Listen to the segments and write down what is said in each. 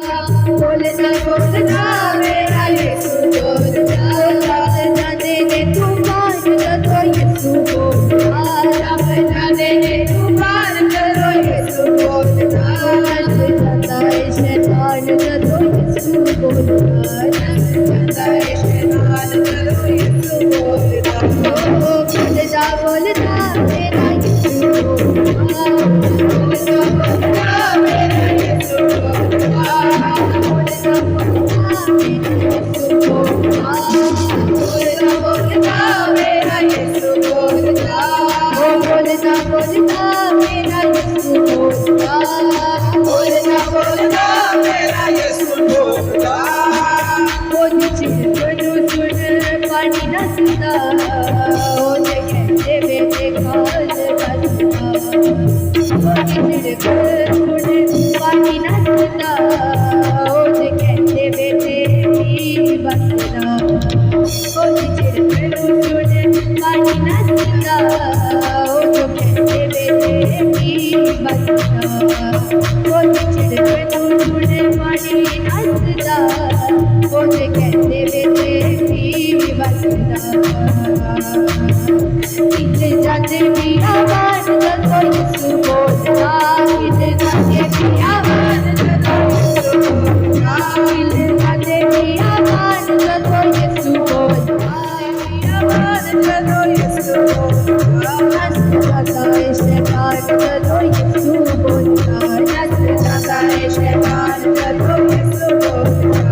बोलता बोलता मेरा यीशु बोलता, जाने दे तूफान चलो यीशु बोलता, जाने दे तूफान चलो यीशु बोलता, जाता है शैतान चलो यीशु बोलता, जाता है शैतान चलो यीशु बोलता, बोलता बोलता मेरा यीशु बोलता, बोलता बोलता मेरा यीशु बोलता, बोलता बोलता मेरा यीशु बोलता, बोलता बोलता मेरा यीशु बोलता, बोलता बोलता मेरा यीशु बोलता, बोलता सुन पानी नसता, बोले कहते बेटे काज बसता, बोले सुन पानी नसता, बोले कहते बेटे बसता, बोले सुन पानी नसता, बोले कहते बेटे बसता, बोले सुन पानी नसता, बोले कहते बेटे बसता, इधर जाते भी आवाज चलो यीशु बोलता, इधर जाते भी आवाज चलो यीशु बोलता, इधर जाते भी आवाज चलो यीशु बोलता, आवाज चलो यीशु बोलता, जाता है शैतान चलो यीशु बोलता, जाता है शैतान चलो यीशु बोलता,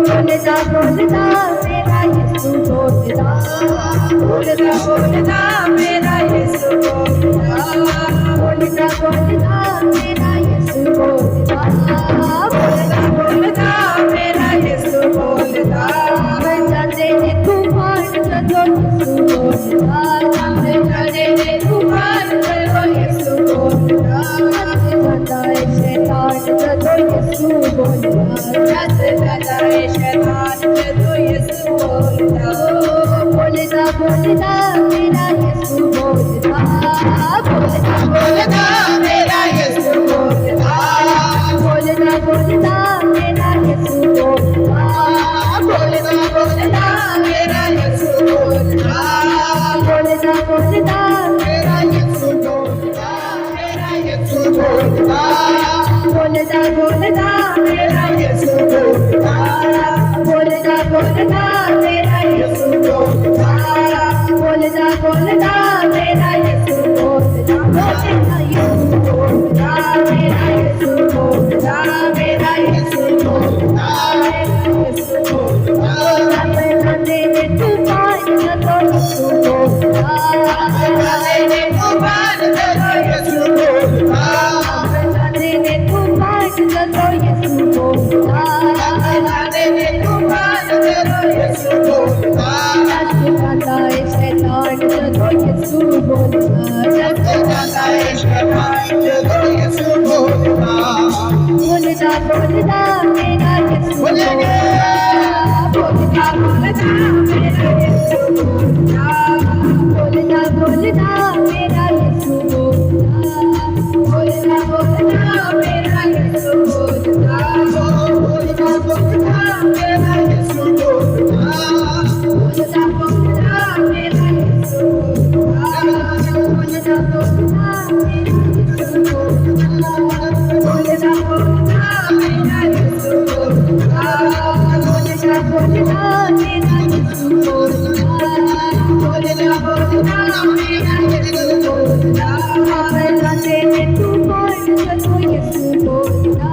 बोलता बोलता मेरा यीशु बोलता, बोलता बोलता मेरा यीशु बोलता, बोलता बोलता मेरा यीशु बोलता, बोलता बोलता मेरा यीशु बोलता, जाते ने तूफान चलो यीशु बोलता, जाते ने तूफान चलो यीशु बोलता, जाता है शैतान चलो यीशु बोलता, जाता है शैतान चलो यीशु बोलता, बोलता बोलता मेरा यीशु बोलता, बोलता बोलता मेरा यीशु बोलता, बोलता बोलता मेरा यीशु बोलता, बोलता बोलता मेरा यीशु बोलता, बोलता बोलता मेरा यीशु बोलता, मेरा यीशु बोलता, बोलता बोलता मेरा यीशु बोलता, बोलता बोलता मेरा यीशु बोलता, बोलता बोलता मेरा यीशु बोलता, बोलता यीशु बोलता, मेरा यीशु बोलता, मेरा यीशु बोलता, यीशु बोलता, जाते ने तूफान चलो यीशु बोलता, जाते ने तूफान चलो यीशु बोलता, जाते ने तूफान चलो यीशु बोलता, जाते ने तूफान चलो यीशु बोलता, जाता है शैतान चलो यीशु बोलता, जाता है शैतान चलो यीशु बोलता, बोलता बोलता मेरा यीशु बोलता, बोलता बोलता मेरा यीशु बोलता, बोलता बोलता मेरा यीशु बोलता, बोलता बोलता मेरा यीशु बोलता, बोलता बोलता मेरा यीशु बोलता, बोलता बोलता मेरा यीशु बोलता, बोलता बोलता मेरा यीशु बोलता, बोलता बोलता मेरा यीशु बोलता, बोलता बोलता मेरा यीशु बोलता, बोलता बोलता मेरा यीशु बोलता, जाते ने तूफान चलो यीशु बोलता,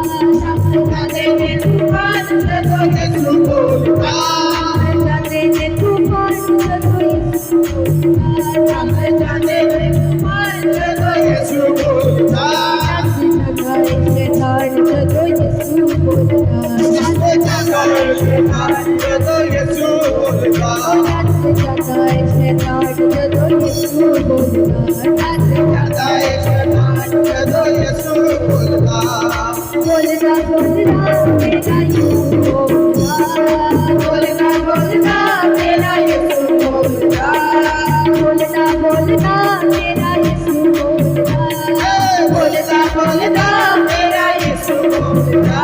जाते ने तूफान चलो यीशु बोलता, जाते ने तूफान चलो यीशु बोलता, जाते ने तूफान चलो यीशु बोलता, जाता है शैतान चलो यीशु बोलता, जाता है शैतान चलो यीशु बोलता, जाता है शैतान चलो यीशु बोलता, जाता है शैतान चलो यीशु बोलता, बोलता बोलता मेरा यीशु बोलता, बोलता बोलता मेरा यीशु बोलता, बोलता बोलता मेरा यीशु बोलता, बोलता बोलता मेरा यीशु बोलता,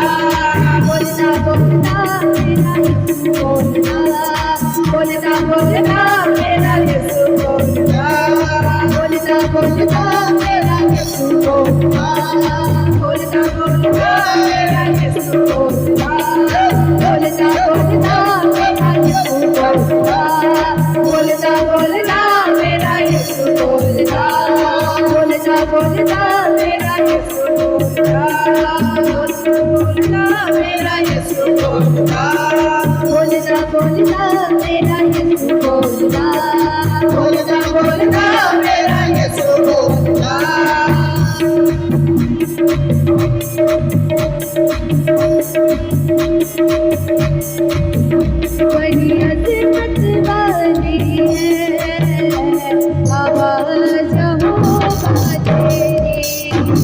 बोलता बोलता मेरा यीशु बोलता, बोलता बोलता मेरा यीशु बोलता, बोलता बोलता मेरा यीशु बोलता, बोलता बोलता मेरा यीशु बोलता, बोलता मेरा यीशु बोलता, बोलता बोलता मेरा यीशु बोलता, बोलता बोलता मेरा यीशु बोलता। बड़ी अजमत वाली है आवाज़ होगा तेरी,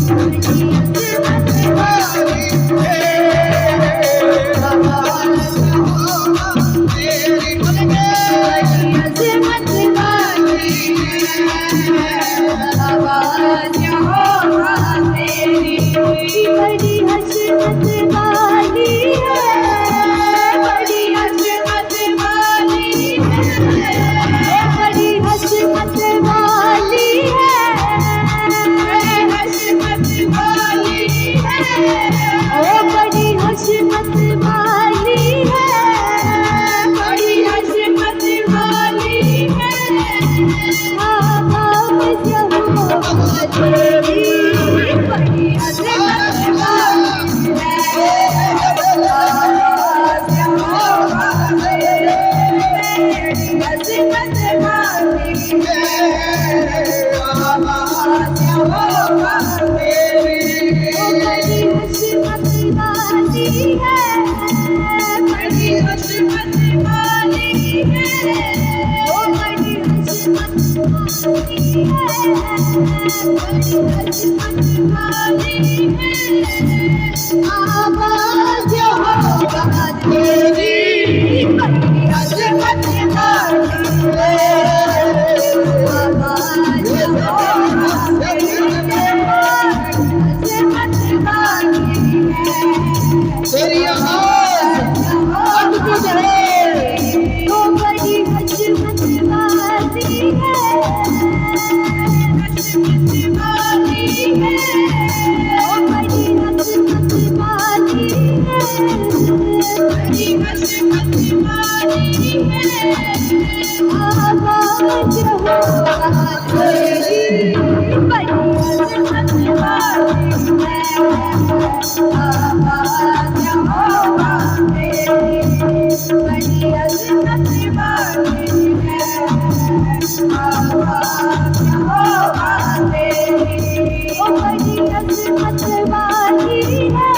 बड़ी अजमत वाली है आवाज़ होगा तेरी, बड़ी अजमत वाली है आवाज़ होगा तेरी, बड़ी अजमत वाली है, बड़ी अजमत वाली है, बड़ी अजमत वाली है, अजमत वाली है, ओ बड़ी अजमत वाली है, बड़ी अजमत वाली है, आवाज़ यहोवा तेरी, बड़ी अजमत वाली है, आवाज़ यहोवा तेरी, बड़ी अजमत वाली है, आवाज़ यहोवा तेरी, ओ बड़ी अजमत वाली है, बड़ी अजमत वाली है, ओ बड़ी अजमत वाली है, बड़ी अजमत वाली है, आवाज़ यहोवा तेरी, बड़ी अजमत वाली है, आवाज़ यहोवा तेरी, अजमत वाली है, तेरी आवाज़ अद्भुत है, ओ बड़ी अजमत वाली है, अजमत वाली है, ओ बड़ी अजमत वाली है, बड़ी अजमत वाली है, आवाज़ यहोवा तेरी, बड़ी अजमत वाली है, आवाज़ यहोवा तेरी, बड़ी अजमत वाली है, आवाज़ यहोवा तेरी, ओ बड़ी अजमत वाली है,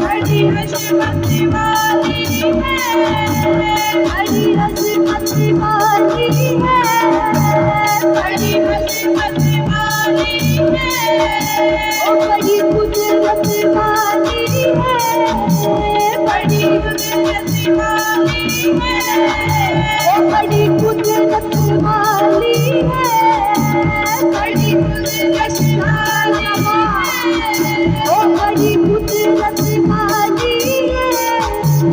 बड़ी अजमत वाली है, बड़ी अजमत वाली है, बड़ी अजमत वाली है, ओ बड़ी कुदरत वाली है, बड़ी कुदरत वाली है, ओ बड़ी कुदरत वाली है, बड़ी कुदरत वाली है, ओ बड़ी कुदरत वाली है,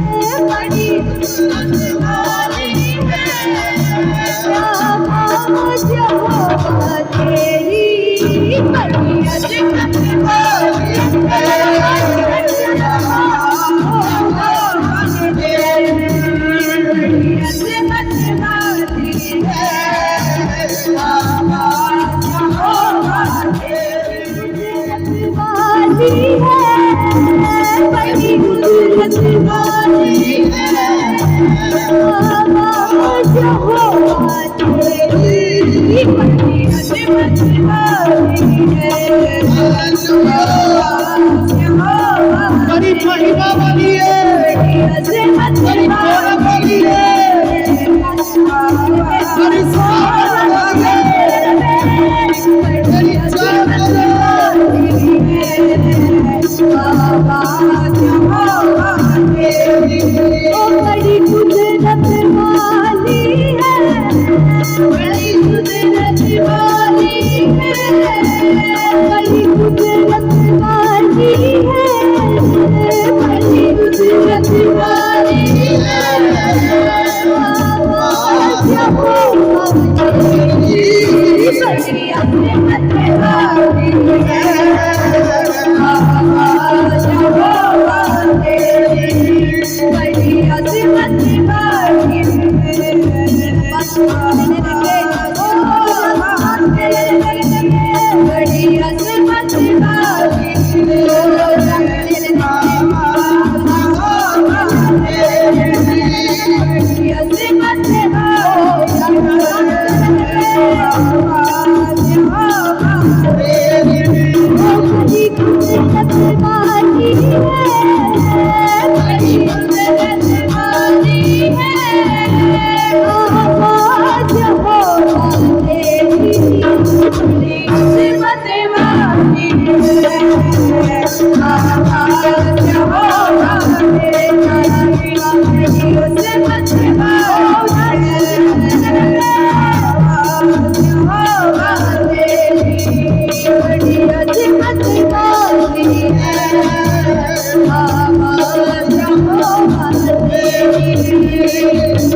बड़ी कुदरत वाली है, आवाज़ यहोवा तेरी, बड़ी अजमत वाली है, आवाज़ यहोवा तेरी, बड़ी अजमत वाली है, आवाज़ यहोवा तेरी, बड़ी कुदरत वाली है, आवाज़ यहोवा तेरी, बड़ी अजमत वाली है, आवाज़ यहोवा बड़ी महिमा वाली है, बड़ी अजमत बड़ी प्यारा वाली है, बड़ी सहारा वाली है, बड़ी अजमत वाली है, आवाज़ यहोवा तेरी, ओ बड़ी कुदरत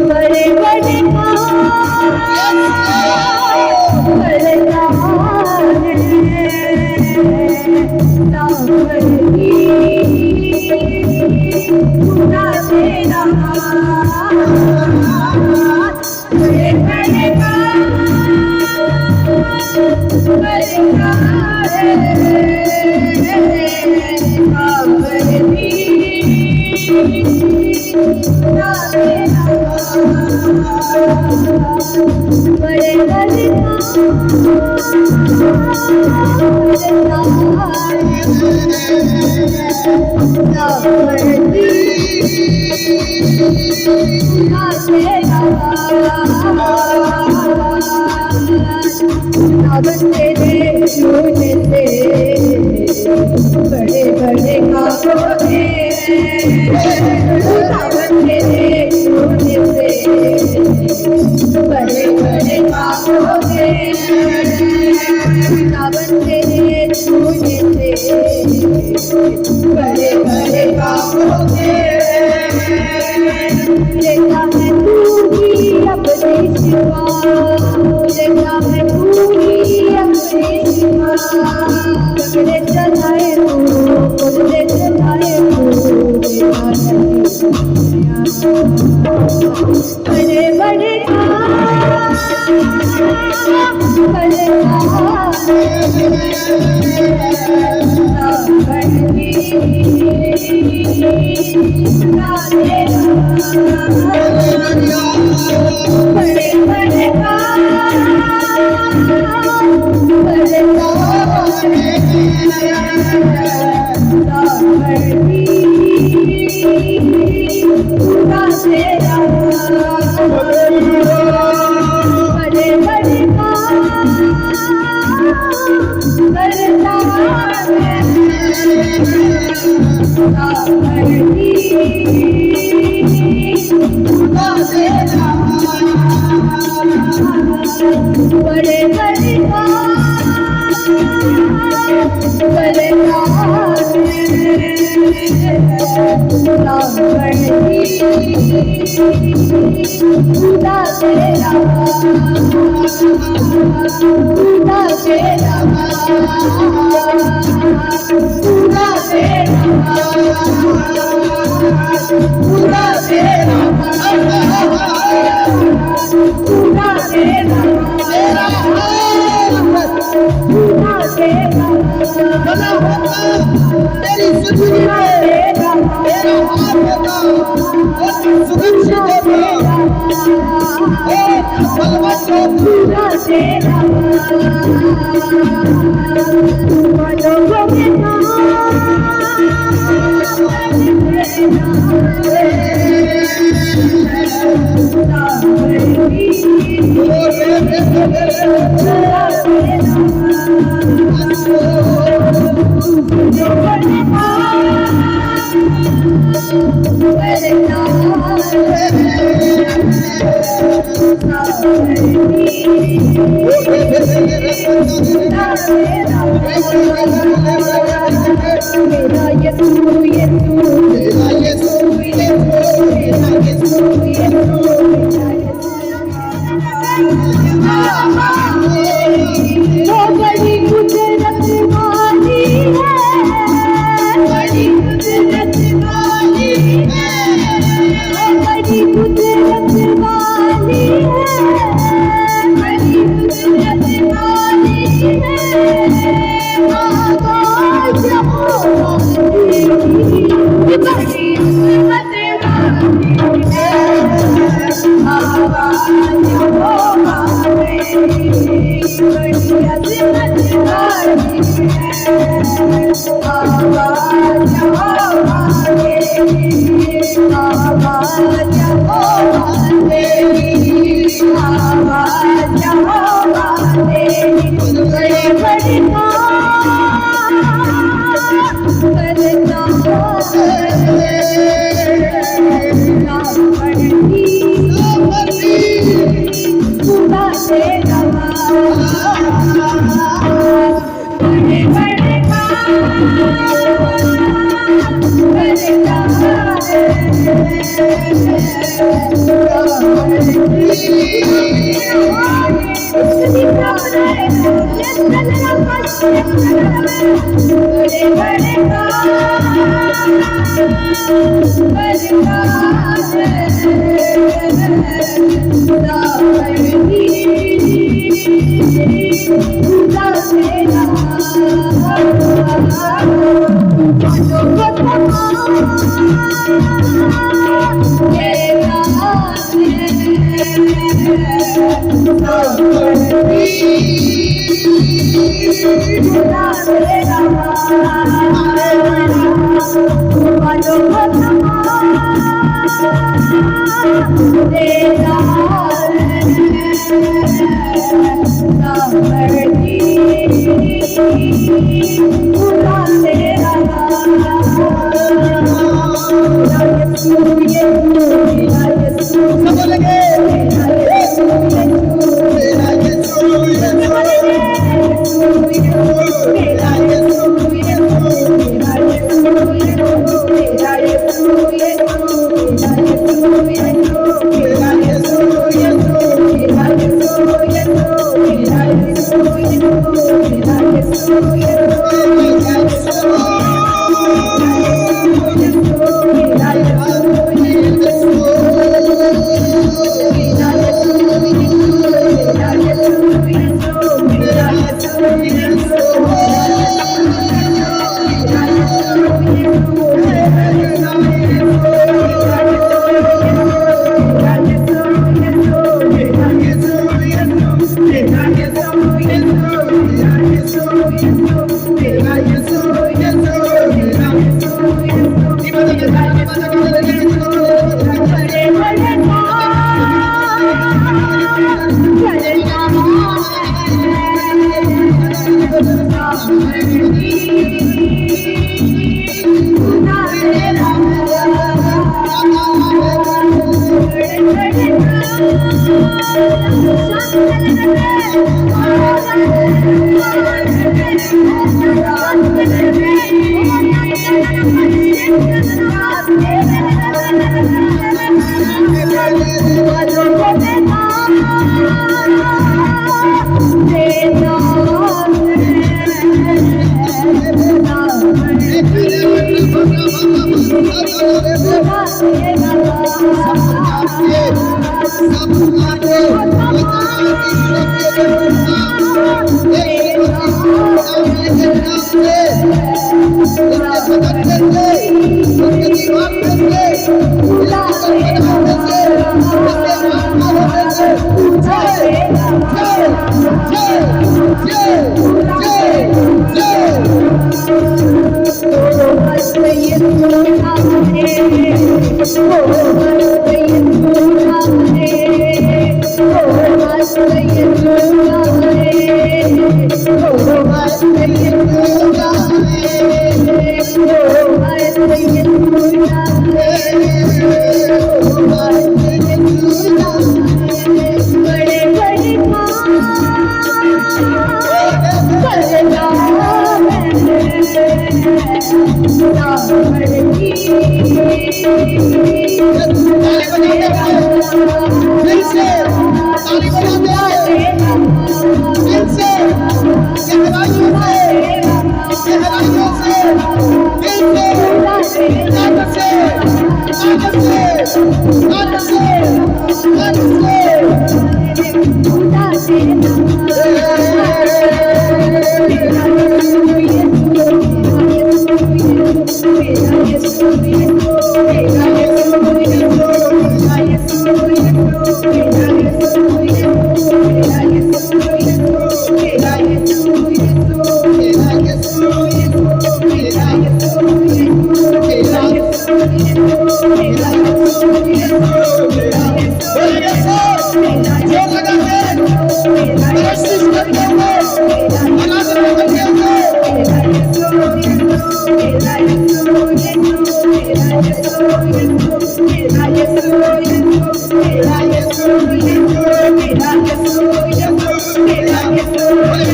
बड़े बड़े बड़े बड़े बड़े बड़े बड़े बड़े लेता है तू ही अपने सिवा लेता है तू ही अपने सिवा पकड़े चलाए तू पकड़े चलाए तू बड़े बड़े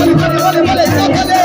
Vale, vale, vale, vale, vale,